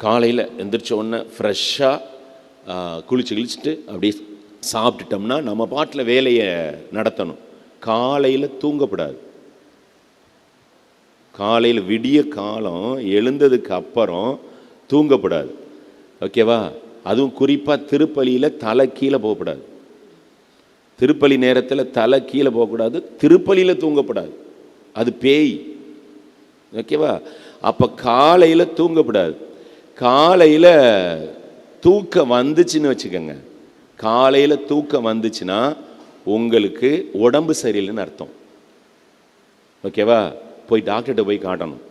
காலையில் எந்திரிச்ச உடனே ஃப்ரெஷ்ஷாக குளிச்சுட்டு அப்படியே சாப்பிட்டுட்டோம்னா நம்ம பாட்டில் வேலையை நடத்தணும். காலையில் தூங்கக்கூடாது. காலையில் விடிய காலம் எழுந்ததுக்கு அப்புறம் தூங்கக்கூடாது. ஓகேவா? அதுவும் குறிப்பாக திருப்பலியில் தலை கீழே போகக்கூடாது. திருப்பலி நேரத்தில் தலை கீழே போகக்கூடாது. திருப்பலியில் தூங்கக்கூடாது, அது பேய். ஓகேவா? அப்போ காலையில் தூங்கக்கூடாது. காலையில் தூக்கம் வந்துச்சுன்னு வச்சுக்கோங்க, காலையில் தூக்கம் வந்துச்சுன்னா உங்களுக்கு உடம்பு சரியில்லைன்னு அர்த்தம். ஓகேவா? போய் டாக்டர்கிட்ட போய் காட்டணும்.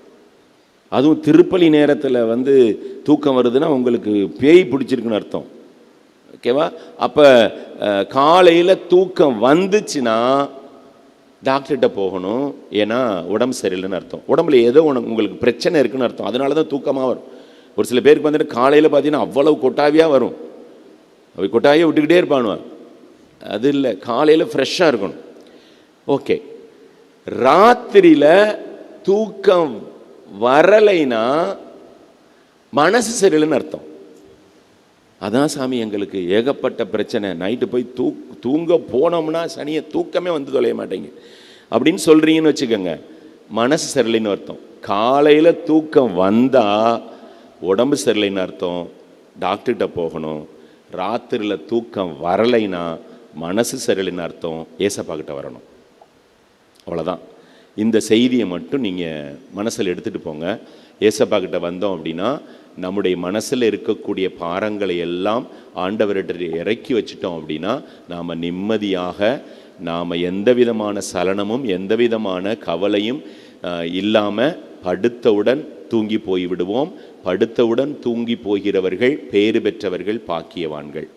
அதுவும் திருப்பலி நேரத்தில் தூக்கம் வருதுன்னா உங்களுக்கு பேய் பிடிச்சிருக்குன்னு அர்த்தம். ஓகேவா? அப்போ காலையில் தூக்கம் வந்துச்சுன்னா டாக்டர்கிட்ட போகணும். ஏன்னா உடம்பு சரியில்லைன்னு அர்த்தம். உடம்புல ஏதோ உங்களுக்கு பிரச்சனை இருக்குன்னு அர்த்தம். அதனால தான் தூக்கமாக வரும். ஒரு சில பேருக்கு காலையில் பார்த்தீங்கன்னா அவ்வளவு கொட்டாவியாக வரும். அவை கொட்டாவியாக விட்டுக்கிட்டே இருப்பானுவான். அது இல்லை, காலையில் ஃப்ரெஷ்ஷாக இருக்கணும். ஓகே. ராத்திரியில் தூக்கம் வரலைன்னா மனசு சரியில்லைன்னு அர்த்தம். அதான் சாமி எங்களுக்கு ஏகப்பட்ட பிரச்சனை. நைட்டு போய் தூங்க போனோம்னா சனியை தூக்கமே தொலைய மாட்டேங்க அப்படின்னு சொல்கிறீங்கன்னு வச்சுக்கோங்க, மனசு சரியில்லைன்னு அர்த்தம். காலையில் தூக்கம் வந்தால் உடம்பு சரியில்லைன்னு அர்த்தம், டாக்டர்கிட்ட போகணும். ராத்திரியில் தூக்கம் வரலைன்னா மனசு சரியில்லைன்னு அர்த்தம், ஏசப்பா கிட்ட வரணும். அவ்வளோதான். இந்த செய்தியை மட்டும் நீங்கள் மனசில் எடுத்துகிட்டு போங்க. ஏசப்பா கிட்ட வந்தோம் அப்படின்னா நம்முடைய மனசில் இருக்கக்கூடிய பாரங்களை எல்லாம் ஆண்டவர்கிட்ட இறக்கி வச்சுட்டோம் அப்படின்னா நாம் நிம்மதியாக, நாம் எந்த விதமான சலனமும் எந்த விதமான கவலையும் இல்லாமல் படுத்தவுடன் தூங்கி போய்விடுவோம். படுத்தவுடன் தூங்கி போகிறவர்கள் பேறு பெற்றவர்கள், பாக்கியவான்கள்.